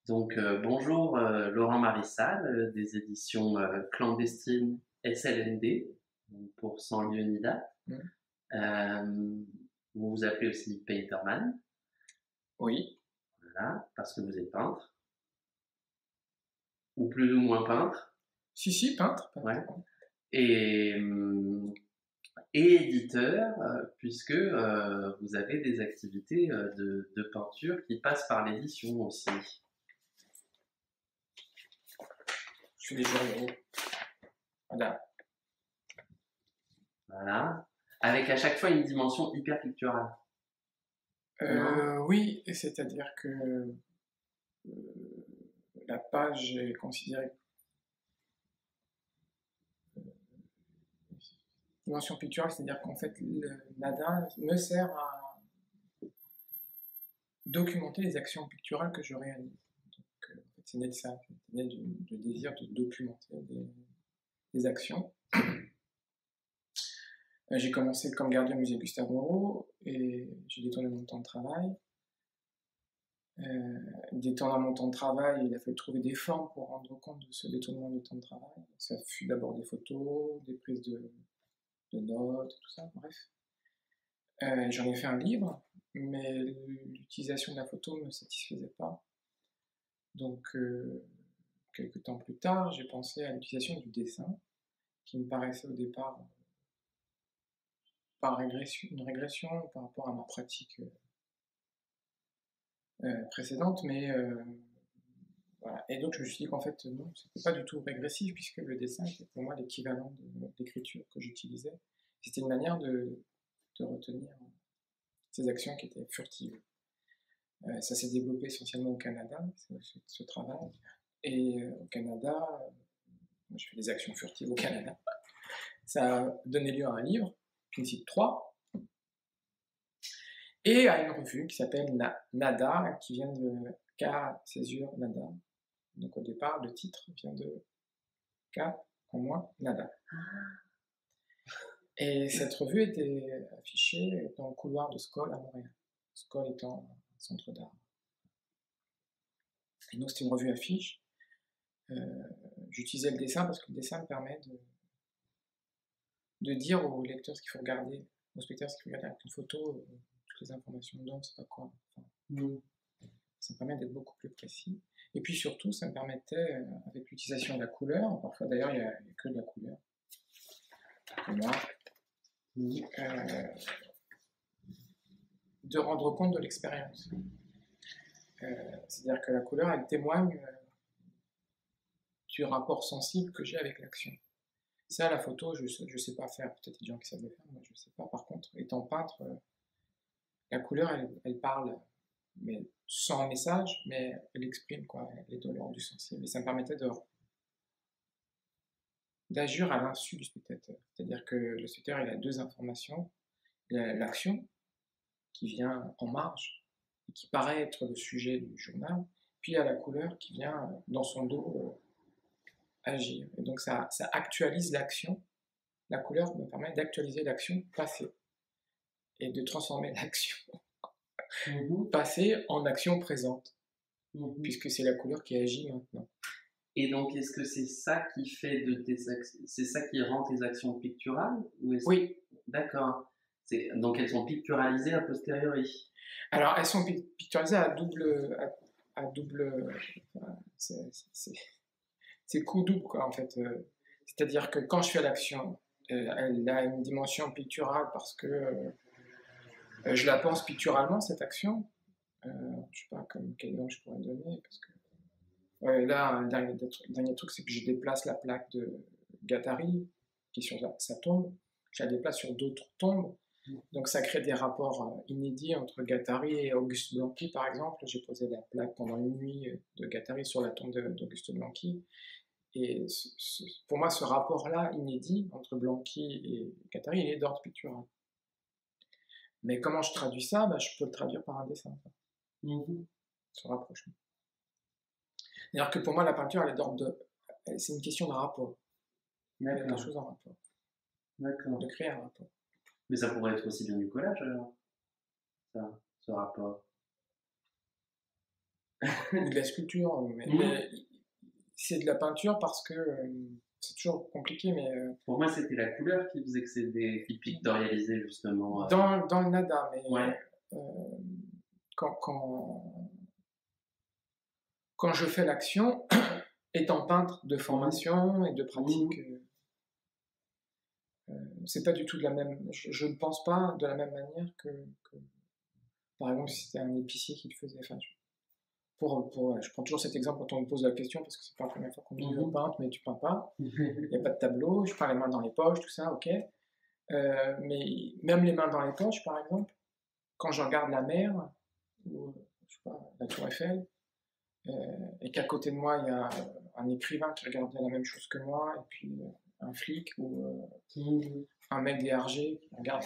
Donc, bonjour Laurent Marissal des éditions clandestines SLND, donc pour Sans lieu ni date. Mm. Euh, vous vous appelez aussi Painterman, Oui. voilà, parce que vous êtes peintre, ou plus ou moins peintre, Si, peintre. ouais. Et, et éditeur, puisque vous avez des activités de peinture qui passent par l'édition aussi. Je fais des journaux. Voilà. Voilà. Avec à chaque fois une dimension hyper picturale. Oui, c'est-à-dire que la page est considérée dimension picturale, c'est-à-dire qu'en fait, le nada me sert à documenter les actions picturales que je réalise. Donc, en fait, c'est né de ça, c'est né du désir de documenter des actions. J'ai commencé comme gardien au musée Gustave Moreau et j'ai détourné mon temps de travail. Détendant mon temps de travail, il a fallu trouver des formes pour rendre compte de ce détournement du temps de travail. Ça fut d'abord des photos, des prises de notes, tout ça, bref. J'en ai fait un livre, mais l'utilisation de la photo ne me satisfaisait pas. Donc, quelques temps plus tard, j'ai pensé à l'utilisation du dessin, qui me paraissait au départ une régression par rapport à ma pratique précédente, mais voilà. Et donc je me suis dit qu'en fait non, c'était pas du tout régressif puisque le dessin était pour moi l'équivalent de l'écriture que j'utilisais. C'était une manière de retenir ces actions qui étaient furtives. Ça s'est développé essentiellement au Canada, ce travail. Et au Canada, moi je fais des actions furtives au Canada. Ça a donné lieu à un livre, Principe 3, et à une revue qui s'appelle Nada, qui vient de K. Césure Nada. Donc au départ, le titre vient de K en moins Nada. Et cette revue était affichée dans le couloir de Skoll à Montréal. Skoll étant un centre d'art. Et donc c'était une revue affiche. J'utilisais le dessin parce que le dessin me permet de dire aux lecteurs ce qu'il faut regarder, aux spectateurs ce qu'il faut regarder avec une photo, toutes les informations dedans, c'est pas quoi. Enfin, ça me permet d'être beaucoup plus précis. Et puis surtout, ça me permettait, avec l'utilisation de la couleur, parfois d'ailleurs il n'y a que de la couleur, pour moi, de rendre compte de l'expérience. C'est-à-dire que la couleur, elle témoigne du rapport sensible que j'ai avec l'action. Ça, la photo, je ne sais pas faire. Peut-être des gens qui savent le faire, moi je ne sais pas. Par contre, étant peintre, la couleur, elle parle, mais sans message, mais elle exprime quoi, elle est de l'ordre du sensible. Et ça me permettait d'agir à l'insu du spectateur. C'est-à-dire que le spectateur, il a deux informations. Il y a l'action, qui vient en marge, et qui paraît être le sujet du journal, puis il y a la couleur qui vient dans son dos agir. Et donc ça actualise l'action. La couleur me permet d'actualiser l'action passée et de transformer l'action passée en action présente, puisque c'est la couleur qui agit maintenant. Et donc, est-ce que c'est ça qui fait de c'est ça qui rend tes actions picturales ou Oui. D'accord. Donc elles sont picturalisées a posteriori. Alors elles sont picturalisées à double, c'est coup double quoi en fait. C'est-à-dire que quand je fais l'action, elle a une dimension picturale parce que je la pense picturalement cette action. Je sais pas quel exemple je pourrais donner parce que là le dernier truc c'est que je déplace la plaque de Guattari qui est sur sa tombe, je la déplace sur d'autres tombes. Donc ça crée des rapports inédits entre Guattari et Auguste Blanqui par exemple. J'ai posé la plaque pendant une nuit de Guattari sur la tombe d'Auguste Blanqui. Et pour moi, ce rapport-là, inédit, entre Blanqui et Guattari, il est d'ordre pictural. Mais comment je traduis ça? Je peux le traduire par un dessin. Ce rapprochement. C'est-à-dire que pour moi, la peinture, elle est d'ordre de... C'est une question de rapport. Il y a quelque chose en rapport. D'accord. De créer un rapport. Mais ça pourrait être aussi bien du collage, alors, ça, ce rapport. ou de la sculpture, mais c'est de la peinture parce que c'est toujours compliqué, mais Pour moi, c'était la couleur qui faisait qui pictorialisait justement. dans le nada, mais Ouais. quand, quand je fais l'action, étant peintre de formation et de pratique, c'est pas du tout de la même. Je ne pense pas de la même manière que par exemple, si c'était un épicier qui le faisait. Enfin, je prends toujours cet exemple quand on me pose la question, parce que c'est pas la première fois qu'on me dit peindre, mais tu peins pas. Il n'y a pas de tableau, je prends les mains dans les poches, tout ça, ok. Mais même les mains dans les poches, par exemple, quand je regarde la mer, ou je sais pas, la Tour Eiffel, et qu'à côté de moi, il y a un écrivain qui regarde la même chose que moi, et puis un flic ou un mec des RG qui regarde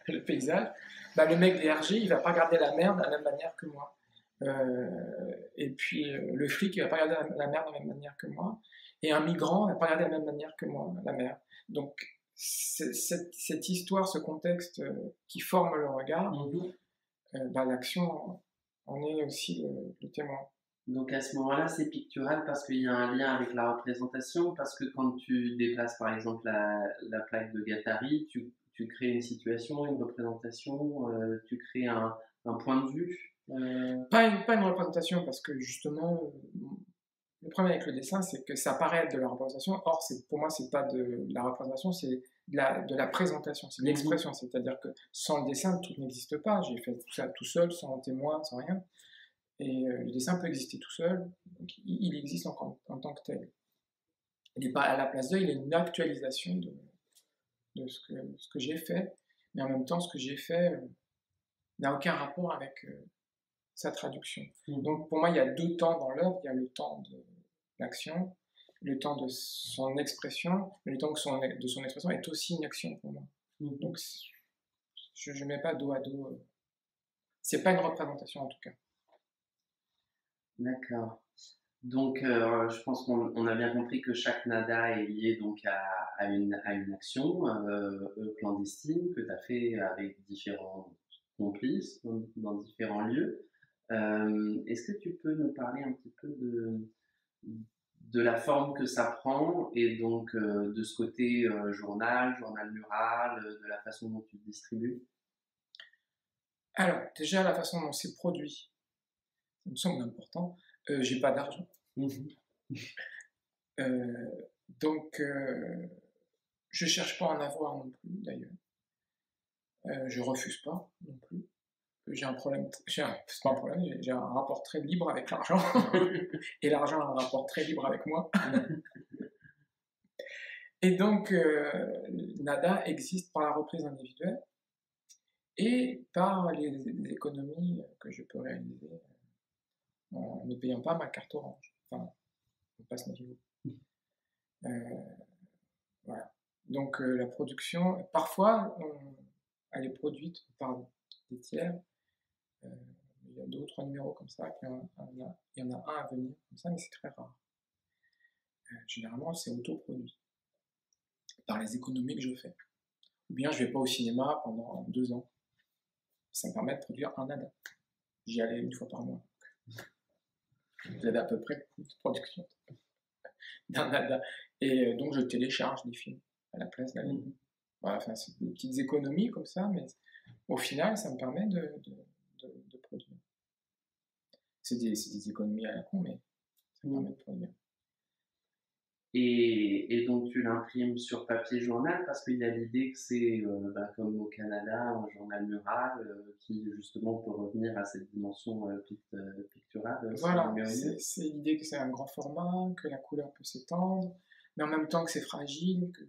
le paysage, bah, le mec des RG, il va pas regarder la mer de la même manière que moi. Et puis le flic, il va pas regarder la mer de la même manière que moi. Et un migrant, il va pas regarder de la même manière que moi, la mer. Donc, cette histoire, ce contexte qui forme le regard, bah, l'action en est aussi le témoin. Donc à ce moment-là, c'est pictural parce qu'il y a un lien avec la représentation, parce que quand tu déplaces par exemple la plaque de Guattari, tu crées une situation, une représentation, tu crées un point de vue. Pas une représentation, parce que justement, le problème avec le dessin, c'est que ça paraît être de la représentation. Or, pour moi, c'est pas de la représentation, c'est de la présentation, c'est de l'expression. C'est-à-dire que sans le dessin, le truc n'existe pas. J'ai fait tout ça tout seul, sans témoin, sans rien. Et le dessin peut exister tout seul, donc il existe en tant que tel. Il n'est pas à la place d'eux, il est une actualisation de ce que j'ai fait, mais en même temps, ce que j'ai fait n'a aucun rapport avec sa traduction. Donc pour moi, il y a deux temps dans l'œuvre. Il y a le temps de l'action, le temps de son expression, mais le temps de son expression est aussi une action pour moi. Donc je ne mets pas dos à dos. C'est pas une représentation en tout cas. D'accord. Donc, je pense qu'on a bien compris que chaque nada est lié donc à une action clandestine que tu as fait avec différents complices dans différents lieux. Est-ce que tu peux nous parler un petit peu de la forme que ça prend et donc de ce côté journal mural, de la façon dont tu le distribues? Alors, déjà, la façon dont c'est produit, ça me semble important. J'ai pas d'argent. Donc, je cherche pas à en avoir non plus, d'ailleurs. Je refuse pas non plus. J'ai un problème, c'est pas un problème, j'ai un rapport très libre avec l'argent, et l'argent a un rapport très libre avec moi. Et donc, Nada existe par la reprise individuelle et par les économies que je peux réaliser en ne payant pas ma carte Orange. Enfin, on passe notre niveau. Voilà. Donc la production, parfois, elle est produite par des tiers. Il y a 2 ou 3 numéros comme ça, puis il y en a un à venir comme ça, mais c'est très rare. Généralement, c'est autoproduit par les économies que je fais. Ou bien je vais pas au cinéma pendant 2 ans. Ça me permet de produire un nada. J'y allais 1 fois par mois. J'avais à peu près une production d'un nada. Et donc je télécharge des films à la place d'aller. Voilà, enfin, c'est des petites économies comme ça, mais au final, ça me permet de produire. C'est des économies à la con, mais ça me permet de produire. Et donc tu l'imprimes sur papier journal parce qu'il y a l'idée que c'est comme au Canada un journal mural qui justement peut revenir à cette dimension picturale. Voilà, c'est l'idée que c'est un grand format, que la couleur peut s'étendre, mais en même temps que c'est fragile, que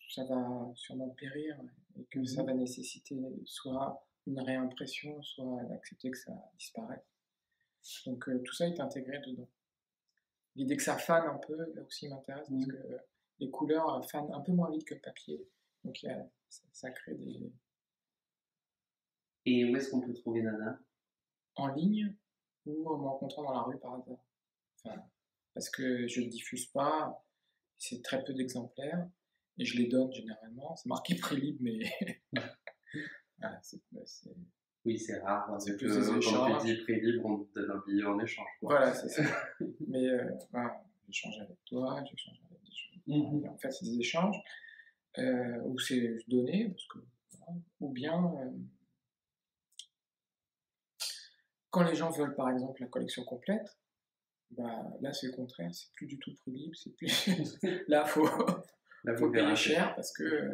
ça va sûrement périr et que ça va nécessiter soit une réimpression, soit d'accepter que ça disparaisse. Donc tout ça est intégré dedans. L'idée que ça fane un peu, là aussi m'intéresse, parce que les couleurs fanent un peu moins vite que le papier. Donc ça crée des... Et où est-ce qu'on peut trouver Nada? En ligne ou en me rencontrant dans la rue par hasard. Enfin, parce que je ne diffuse pas, c'est très peu d'exemplaires, et je les donne généralement. C'est marqué prix libre, mais... voilà, Oui, c'est rare, parce C'est que plus des quand échanges. tu dis prix libre, on te donne un billet en échange, quoi. Voilà, c'est ça. Mais voilà, j'échange avec toi, j'échange avec des gens. Mhm. En fait, c'est des échanges où c'est donné, parce que, voilà, ou bien quand les gens veulent par exemple la collection complète, bah, là c'est le contraire, c'est plus du tout prix libre, c'est plus. Là, Là, faut vous verrez. payer cher parce que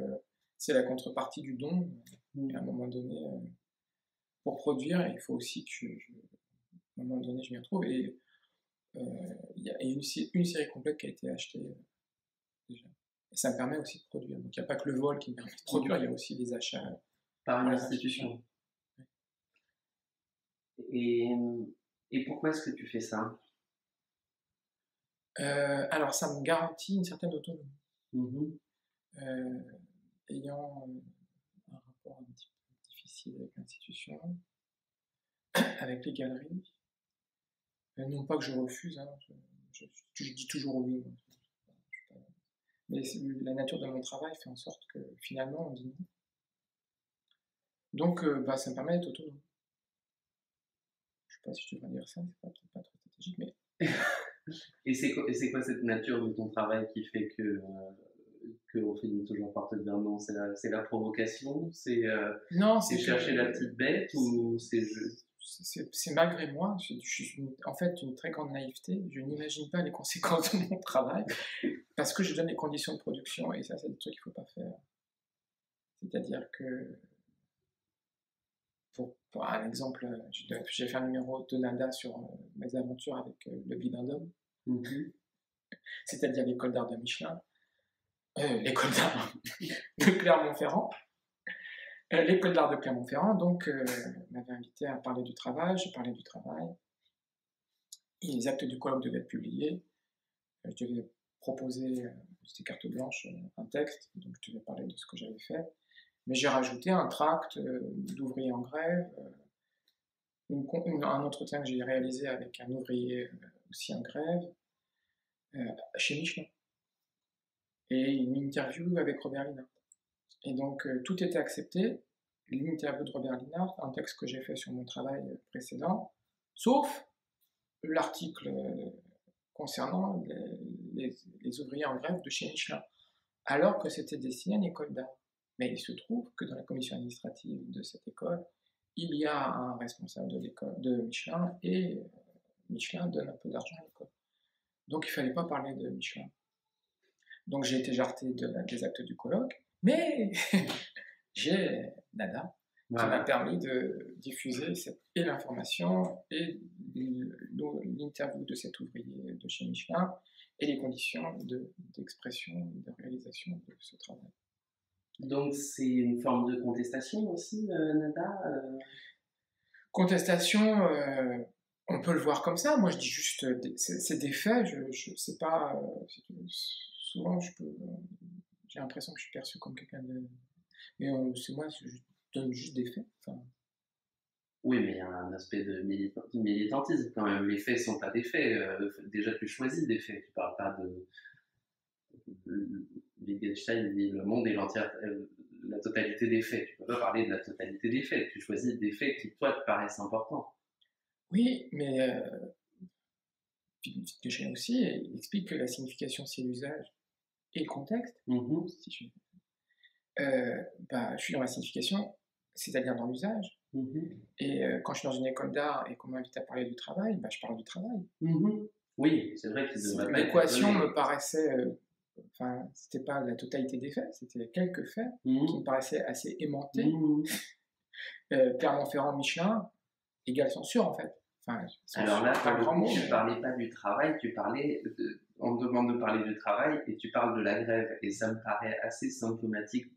c'est la contrepartie du don. Et à un moment donné, pour produire, il faut aussi que à un moment donné, je m'y retrouve. Et il y a une série complète qui a été achetée déjà. Et ça me permet aussi de produire. Donc il n'y a pas que le vol qui me permet de produire, il y a aussi les achats Par une par les institution. Et, et pourquoi est-ce que tu fais ça? Alors ça me garantit une certaine autonomie. Mhm. Ayant un rapport un petit peu difficile avec l'institution, avec les galeries, non pas que je refuse, hein, je dis toujours oui. Mais la nature de mon travail fait en sorte que finalement on dit non. Donc bah, ça me permet d'être autonome. Je ne sais pas si je devrais dire ça, c'est peut-être pas trop stratégique, mais. Et c'est quoi cette nature de ton travail qui fait qu'on finit toujours par te dire non? C'est la provocation? Non, c'est chercher la petite bête ou c'est malgré moi. Je suis en fait une très grande naïveté. Je n'imagine pas les conséquences de mon travail parce que je donne les conditions de production et ça, c'est des trucs qu'il ne faut pas faire. C'est-à-dire que, pour un exemple, j'ai fait un numéro de Nada sur mes aventures avec le Bibendum, c'est-à-dire l'école d'art de Michelin, l'école d'art de Clermont-Ferrand. L'école d'art de Clermont-Ferrand, donc, m'avait invité à parler du travail, j'ai parlé du travail, et les actes du colloque devaient être publiés. Je devais proposer, c'était carte blanche, un texte, donc je devais parler de ce que j'avais fait. Mais j'ai rajouté un tract d'ouvriers en grève, un entretien que j'ai réalisé avec un ouvrier aussi en grève, chez Michelin, et une interview avec Robert Linhart. Et donc tout était accepté, l'interview de Robert Linhart, un texte que j'ai fait sur mon travail précédent, sauf l'article concernant les ouvriers en grève de chez Michelin, alors que c'était destiné à une école d'art. Mais il se trouve que dans la commission administrative de cette école, il y a un responsable de l'école de Michelin et Michelin donne un peu d'argent à l'école. Donc il ne fallait pas parler de Michelin. Donc j'ai été jarté des actes du colloque, mais j'ai Nada qui m'a permis de diffuser et l'information et l'interview de cet ouvrier de chez Michelin et les conditions d'expression et de réalisation de ce travail. Donc c'est une forme de contestation aussi, Nada Contestation, on peut le voir comme ça. Moi, je dis juste, c'est des faits. Je sais pas. Souvent, j'ai l'impression que je suis perçu comme quelqu'un de. Mais c'est moi, je donne juste des faits. Enfin. Oui, mais il y a un aspect de militantisme quand même. Les faits sont pas des faits. Déjà, tu choisis des faits. Tu parles pas de. Wittgenstein dit le monde est la totalité des faits. Tu peux pas parler de la totalité des faits. Tu choisis des faits qui, toi, te paraissent importants. Oui, mais Wittgenstein aussi, il explique que la signification, c'est l'usage et le contexte. Si je suis dans la signification, c'est-à-dire dans l'usage. Et quand je suis dans une école d'art et qu'on m'invite à parler du travail, je parle du travail. Oui, c'est vrai qu'il devrait pas. L'équation me paraissait. Enfin, c'était pas la totalité des faits, c'était quelques faits qui me paraissaient assez aimantés. Clermont-Ferrand, Michelin, égale censure en fait. Enfin, alors là, tu parlais pas du travail, on te demande de parler du travail et tu parles de la grève. Et ça me paraît assez symptomatique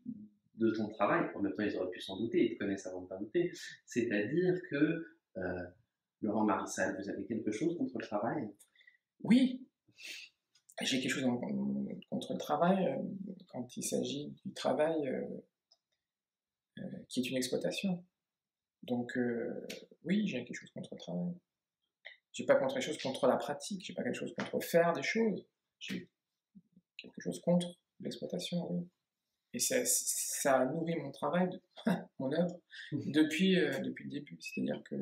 de ton travail. En même temps, ils auraient pu s'en douter, ils te connaissent avant de t'en douter. C'est-à-dire que, Laurent Marissal, vous avez quelque chose contre le travail? Oui, j'ai quelque chose contre le travail quand il s'agit du travail qui est une exploitation. Donc oui, j'ai quelque chose contre le travail. J'ai pas quelque chose contre la pratique, j'ai pas quelque chose contre faire des choses. J'ai quelque chose contre l'exploitation, oui. Et ça a nourri mon travail, mon œuvre, depuis le début. C'est-à-dire que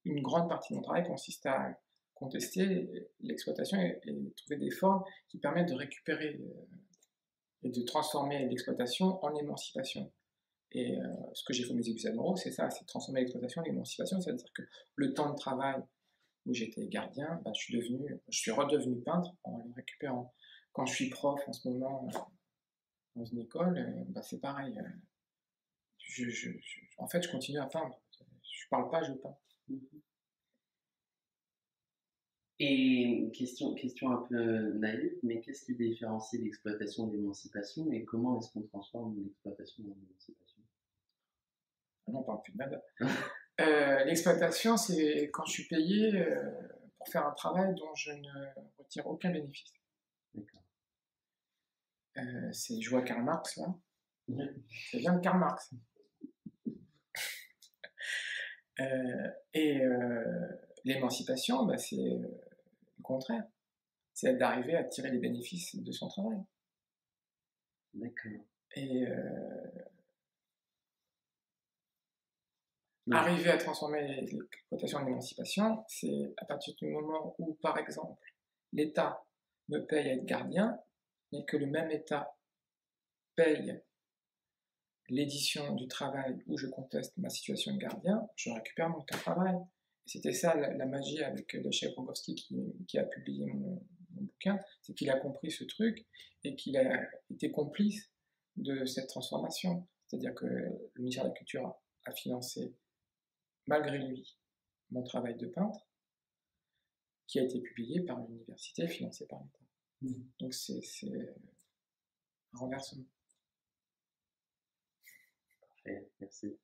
une grande partie de mon travail consiste à contester l'exploitation et trouver des formes qui permettent de récupérer et de transformer l'exploitation en émancipation. Et ce que j'ai fait aux musées Bussano, c'est ça, c'est transformer l'exploitation en émancipation, c'est-à-dire que le temps de travail où j'étais gardien, bah, je suis redevenu peintre en le récupérant. Quand je suis prof en ce moment dans une école, bah, c'est pareil. En fait, je continue à peindre. Je parle pas, je peins. Et question un peu naïve, mais qu'est-ce qui différencie l'exploitation de l'émancipation et comment est-ce qu'on transforme l'exploitation en émancipation? Non, on parle plus de nada. L'exploitation, c'est quand je suis payé pour faire un travail dont je ne retire aucun bénéfice. D'accord. Je vois Karl Marx là. Ça vient de Karl Marx. L'émancipation, bah, c'est le contraire. C'est d'arriver à tirer les bénéfices de son travail. D'accord. Et arriver à transformer l'exploitation en émancipation, c'est à partir du moment où, par exemple, l'État me paye à être gardien, mais que le même État paye l'édition du travail où je conteste ma situation de gardien, je récupère mon travail. C'était ça la magie avec Leszek Rogowski qui a publié mon bouquin, c'est qu'il a compris ce truc et qu'il a été complice de cette transformation. C'est-à-dire que le ministère de la Culture a financé, malgré lui, mon travail de peintre, qui a été publié par l'université, financé par l'État. Donc c'est un renversement. Parfait, merci.